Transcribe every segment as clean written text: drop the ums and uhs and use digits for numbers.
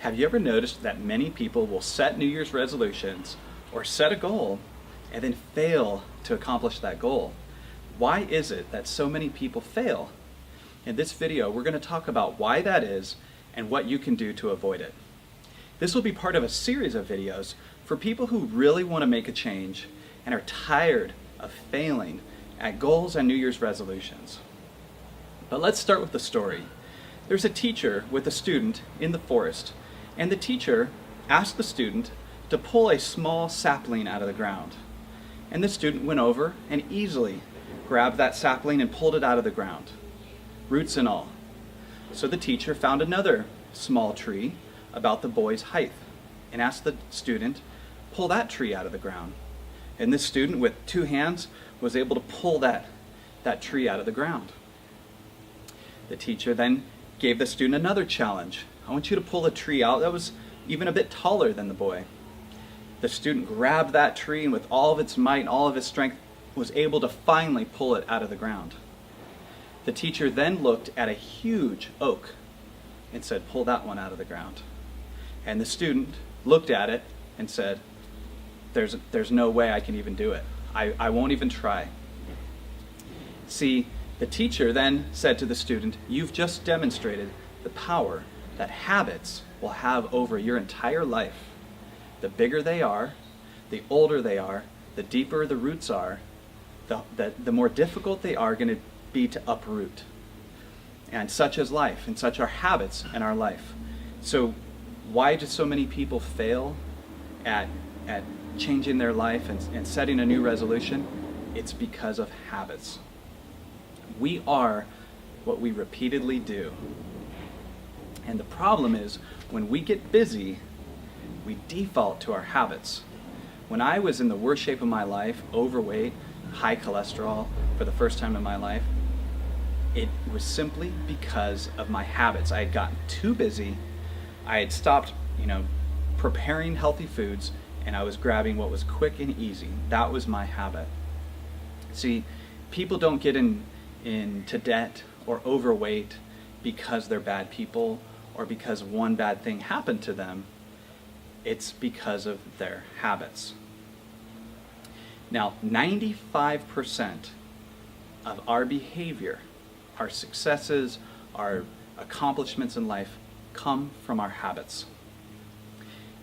Have you ever noticed that many people will set New Year's resolutions or set a goal and then fail to accomplish that goal? Why is it that so many people fail? In this video, we're going to talk about why that is and what you can do to avoid it. This will be part of a series of videos for people who really want to make a change and are tired of failing at goals and New Year's resolutions. But let's start with the story. There's a teacher with a student in the forest, and the teacher asked the student to pull a small sapling out of the ground. And the student went over and easily grabbed that sapling and pulled it out of the ground, roots and all. So the teacher found another small tree about the boy's height and asked the student, pull that tree out of the ground. And this student with two hands was able to pull that tree out of the ground. The teacher then gave the student another challenge. I want you to pull a tree out that was even a bit taller than the boy. The student grabbed that tree and with all of its might and all of its strength was able to finally pull it out of the ground. The teacher then looked at a huge oak and said, pull that one out of the ground. And the student looked at it and said, there's no way I can even do it. I won't even try. See, the teacher then said to the student, you've just demonstrated the power that habits will have over your entire life. The bigger they are, the older they are, the deeper the roots are, the more difficult they are going to be to uproot. And such is life, and such are habits in our life. So why do so many people fail at changing their life and setting a new resolution? It's because of habits. We are what we repeatedly do. And the problem is, when we get busy, we default to our habits. When I was in the worst shape of my life, overweight, high cholesterol for the first time in my life, it was simply because of my habits. I had gotten too busy. I had stopped, preparing healthy foods, and I was grabbing what was quick and easy. That was my habit. See, people don't get into debt or overweight because they're bad people or because one bad thing happened to them. It's because of their habits. Now, 95% of our behavior, our successes, our accomplishments in life come from our habits.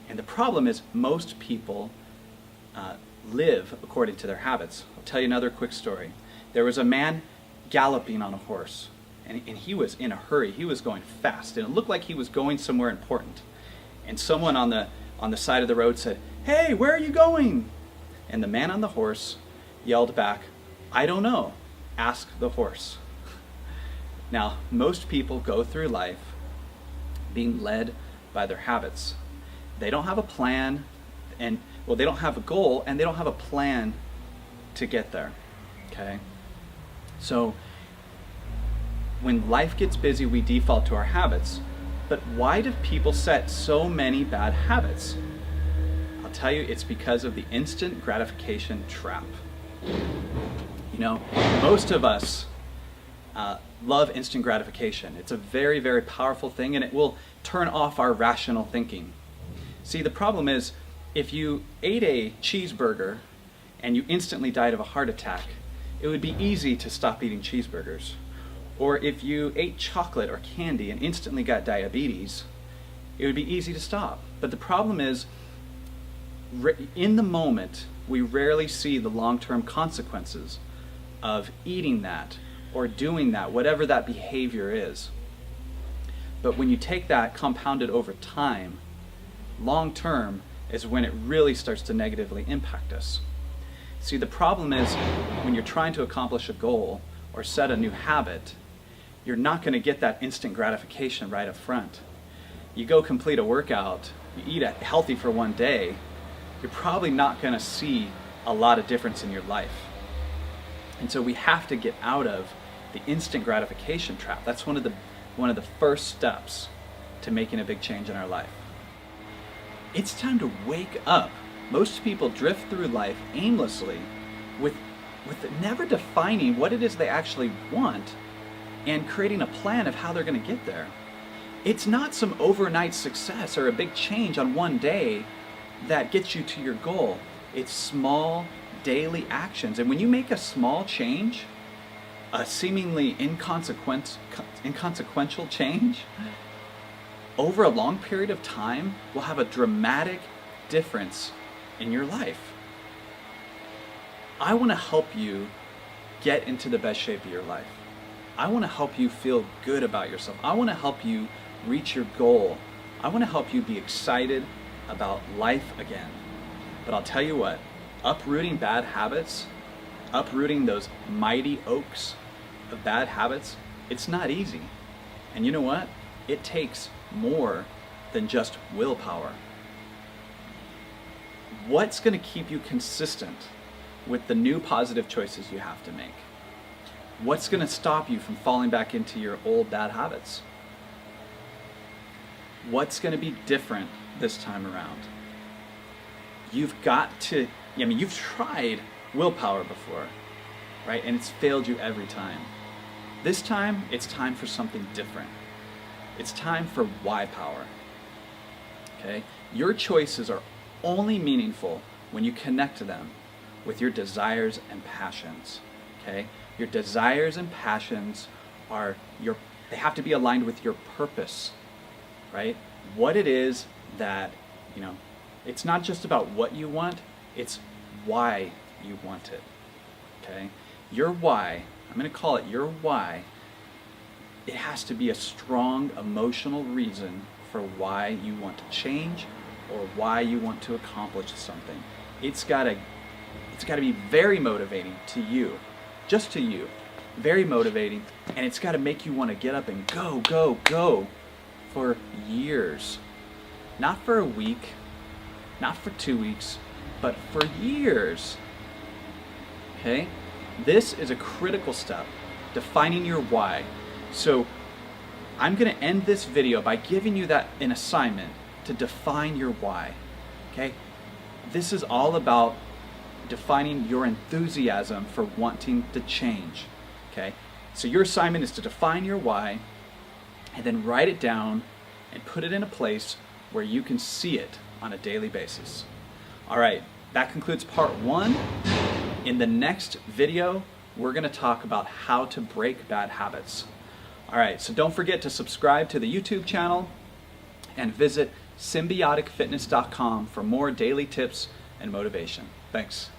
And the problem is most people live according to their habits. I'll tell you another quick story. There was a man galloping on a horse, and he was in a hurry. He was going fast, and it looked like he was going somewhere important. And someone on the side of the road said, "Hey, where are you going?" And the man on the horse yelled back, "I don't know. Ask the horse." Now, most people go through life being led by their habits. They don't have a plan, they don't have a goal, and they don't have a plan to get there, okay? So, when life gets busy, we default to our habits. But why do people set so many bad habits? I'll tell you, it's because of the instant gratification trap. Most of us love instant gratification. It's a very, very powerful thing, and it will turn off our rational thinking. See, the problem is, if you ate a cheeseburger and you instantly died of a heart attack, it would be easy to stop eating cheeseburgers. Or if you ate chocolate or candy and instantly got diabetes, it would be easy to stop. But the problem is, in the moment, we rarely see the long-term consequences of eating that or doing that, whatever that behavior is. But when you take that compounded over time, long-term is when it really starts to negatively impact us. See, the problem is when you're trying to accomplish a goal or set a new habit, you're not going to get that instant gratification right up front. You go complete a workout, you eat healthy for one day, you're probably not going to see a lot of difference in your life. And so we have to get out of the instant gratification trap. That's one of the first steps to making a big change in our life. It's time to wake up. Most people drift through life aimlessly with never defining what it is they actually want and creating a plan of how they're going to get there. It's not some overnight success or a big change on one day that gets you to your goal. It's small daily actions. And when you make a small change, a seemingly inconsequential change, over a long period of time will have a dramatic difference in your life. I want to help you get into the best shape of your life. I want to help you feel good about yourself. I want to help you reach your goal. I want to help you be excited about life again. But I'll tell you what, uprooting bad habits, uprooting those mighty oaks of bad habits, it's not easy. And you know what? It takes more than just willpower. What's going to keep you consistent with the new positive choices you have to make? What's going to stop you from falling back into your old bad habits? What's going to be different this time around? You've got to, you've tried willpower before, right? And it's failed you every time. This time, it's time for something different. It's time for why power. Okay? Your choices are only meaningful when you connect to them with your desires and passions. Okay? Your desires and passions they have to be aligned with your purpose, right? What it is that, it's not just about what you want, it's why you want it. Okay? Your why, I'm going to call it your why. It has to be a strong emotional reason for why you want to change or why you want to accomplish something. It's got to be very motivating to you, just to you, very motivating, and it's got to make you want to get up and go for years. Not for a week, not for 2 weeks, but for years. Okay? This is a critical step, defining your why. So I'm going to end this video by giving you an assignment to define your why. Okay? This is all about defining your enthusiasm for wanting to change. Okay? So your assignment is to define your why and then write it down and put it in a place where you can see it on a daily basis. All right, that concludes part 1. In the next video, we're going to talk about how to break bad habits. All right, so don't forget to subscribe to the YouTube channel and visit symbioticfitness.com for more daily tips and motivation. Thanks.